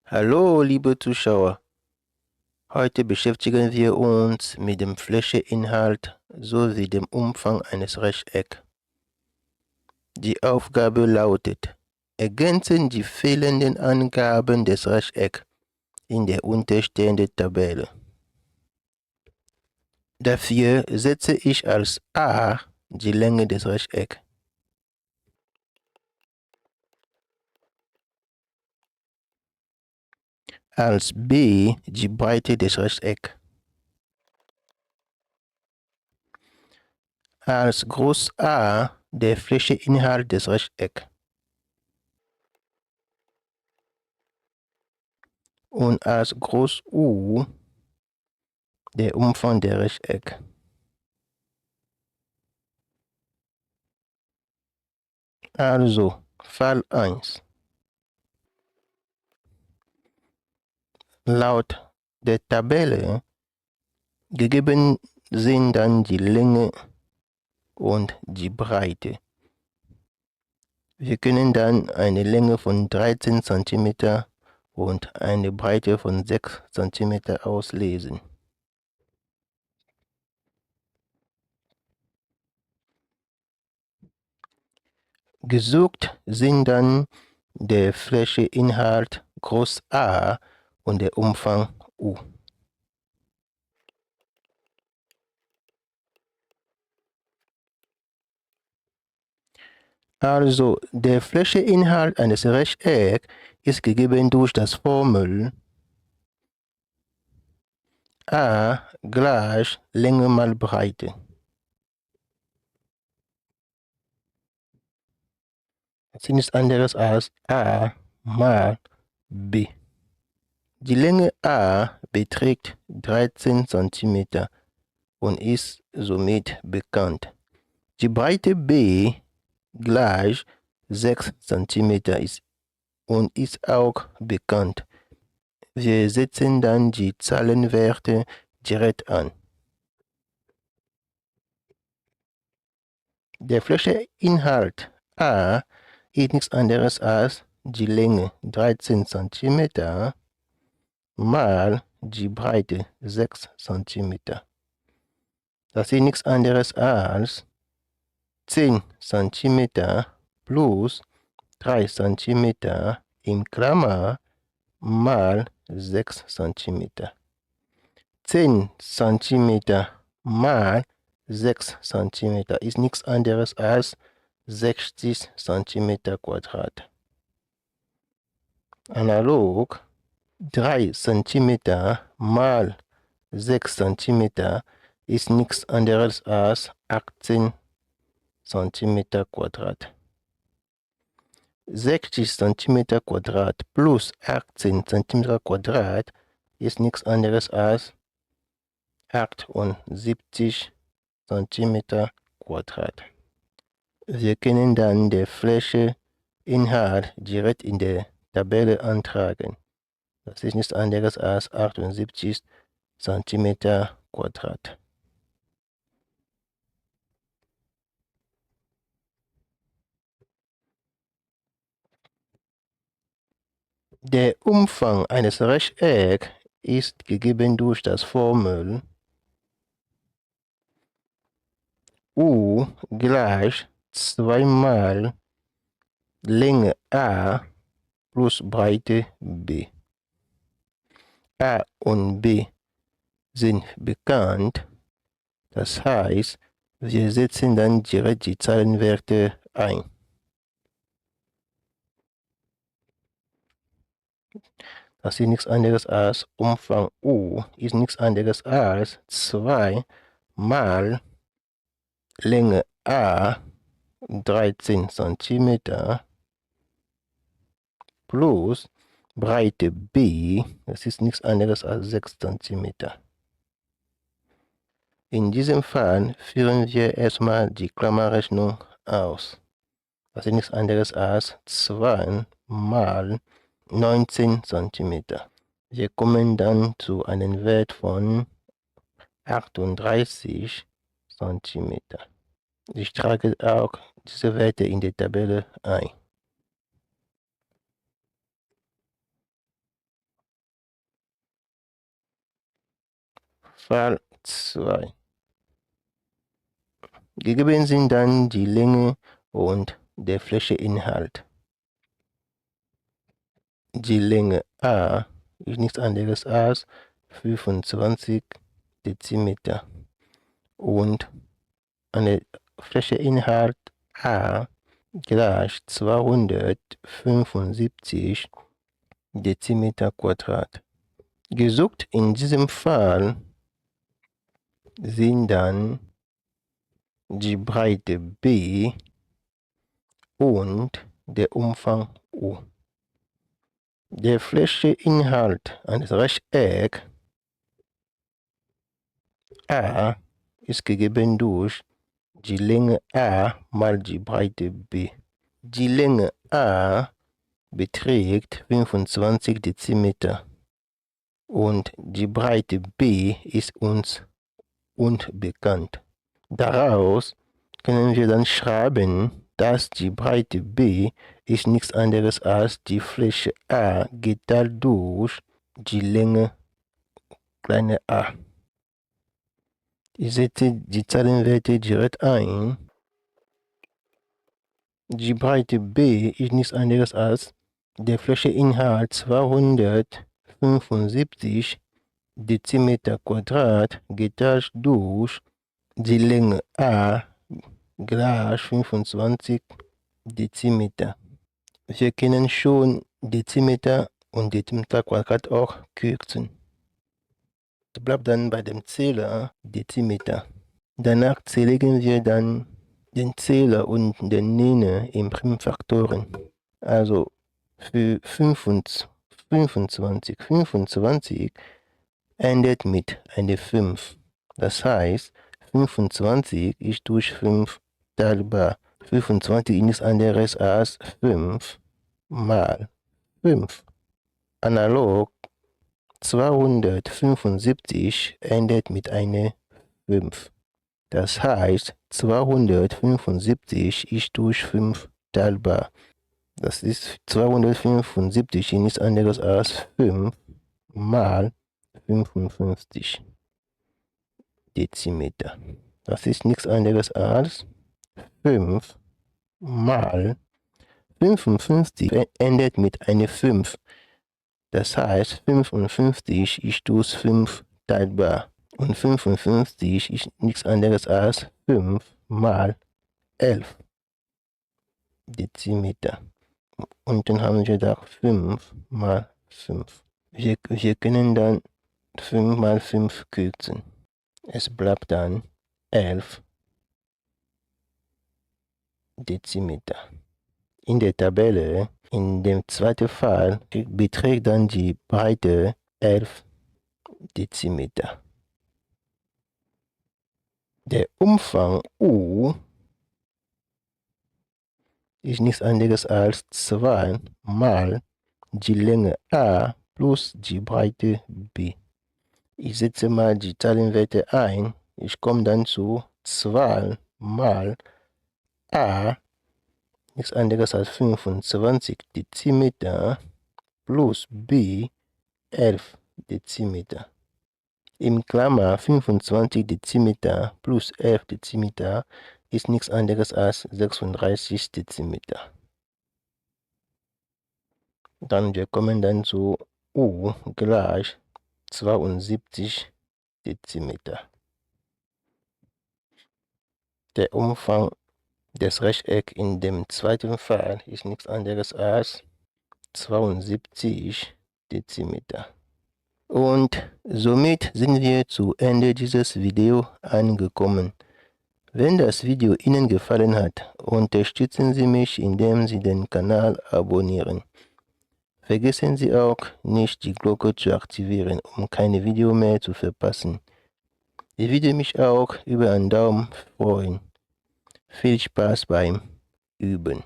Hallo, liebe Zuschauer. Heute beschäftigen wir uns mit dem Flächeninhalt sowie dem Umfang eines Rechtecks. Die Aufgabe lautet: Ergänzen die fehlenden Angaben des Rechtecks in der unterstehenden Tabelle. Dafür setze ich als a die Länge des Rechtecks, als b die Breite des Rechtecks, als Groß A der Flächeninhalt des Rechtecks und als Groß U der Umfang der Rechteck. Also, Fall 1. Laut der Tabelle gegeben sind dann die Länge und die Breite. Wir können dann eine Länge von 13 cm und eine Breite von 6 cm auslesen. Gesucht sind dann der Flächeninhalt Groß A und der Umfang U. Also, der Flächeninhalt eines Rechtecks ist gegeben durch das Formel A gleich Länge mal Breite. Das ist nichts anderes als A mal B. Die Länge A beträgt 13 cm und ist somit bekannt. Die Breite B gleich 6 cm ist und ist auch bekannt. Wir setzen dann die Zahlenwerte direkt an. Der Flächeninhalt A ist nichts anderes als die Länge 13 cm mal die Breite 6 cm. Das ist nichts anderes als 10 cm plus 3 cm in Klammer mal 6 cm. 10 cm mal 6 cm ist nichts anderes als 60 cm Quadrat. Analog 3 cm mal 6 cm ist nichts anderes als 18 cm Quadrat. 60 cm Quadrat plus 18 cm Quadrat ist nichts anderes als 78 cm Quadrat. Wir können dann der Flächeninhalt direkt in der Tabelle antragen. Das ist nichts anderes als 78 cm Quadrat. Der Umfang eines Rechtecks ist gegeben durch das Formel U gleich 2 mal Länge A plus Breite B. A und B sind bekannt, das heißt, wir setzen dann direkt die Zahlenwerte ein. Das ist nichts anderes als Umfang U ist nichts anderes als 2 mal Länge A 13 cm plus Breite B, das ist nichts anderes als 6 cm. In diesem Fall führen wir erstmal die Klammerrechnung aus. Das ist nichts anderes als 2 mal 19 cm. Wir kommen dann zu einem Wert von 38 cm. Ich trage auch diese Werte in die Tabelle ein. Fall 2. Gegeben sind dann die Länge und der Flächeinhalt. Die Länge A ist nichts anderes als 25 Dezimeter und eine Flächeninhalt A gleich 275 Dezimeter Quadrat. Gesucht in diesem Fall sind dann die Breite B und der Umfang U. Der Flächeninhalt eines Rechtecks A ist gegeben durch die Länge A mal die Breite B. Die Länge A beträgt 25 Dezimeter und die Breite B ist uns unbekannt. Daraus können wir dann schreiben, dass die Breite B ist nichts anderes als die Fläche A geteilt durch die Länge kleine a. Ich setze die Zahlenwerte direkt ein. Die Breite B ist nichts anderes als der Flächeninhalt 275 Dezimeter Quadrat geteilt durch die Länge A gleich 25 Dezimeter. Wir können schon Dezimeter und Dezimeter Quadrat auch kürzen. Es bleibt dann bei dem Zähler Dezimeter. Danach zerlegen wir dann den Zähler und den Nenner in Primfaktoren. Also für 25 endet mit einer 5. Das heißt, 25 ist durch 5 teilbar. 25 ist nichts anderes als 5 mal 5. Analog 275 endet mit einer 5. Das heißt, 275 ist durch 5 teilbar. Das ist 275 ist nichts anderes als 5 mal 55 Dezimeter. Das ist nichts anderes als 5 mal 55 endet mit einer 5. Das heißt, 55 ist durch 5 teilbar. Und 55 ist nichts anderes als 5 mal 11 Dezimeter. Und dann haben wir da 5 mal 5. Wir können dann 5 mal 5 kürzen. Es bleibt dann 11 Dezimeter. In der Tabelle, in dem zweiten Fall, beträgt dann die Breite 11 Dezimeter. Der Umfang U ist nichts anderes als 2 mal die Länge A plus die Breite B. Ich setze mal die Zahlenwerte ein. Ich komme dann zu 2 mal A, nichts anderes als 25 Dezimeter plus B 11 Dezimeter. Im Klammer 25 Dezimeter plus 11 Dezimeter ist nichts anderes als 36 Dezimeter. Dann wir kommen dann zu U gleich 72 Dezimeter. Der Umfang des Rechtecks in dem zweiten Fall ist nichts anderes als 72 Dezimeter. Und somit sind wir zu Ende dieses Video angekommen. Wenn das Video Ihnen gefallen hat, unterstützen Sie mich, indem Sie den Kanal abonnieren. Vergessen Sie auch nicht, die Glocke zu aktivieren, um keine Video mehr zu verpassen. Ich würde mich auch über einen Daumen freuen. Viel Spaß beim Üben.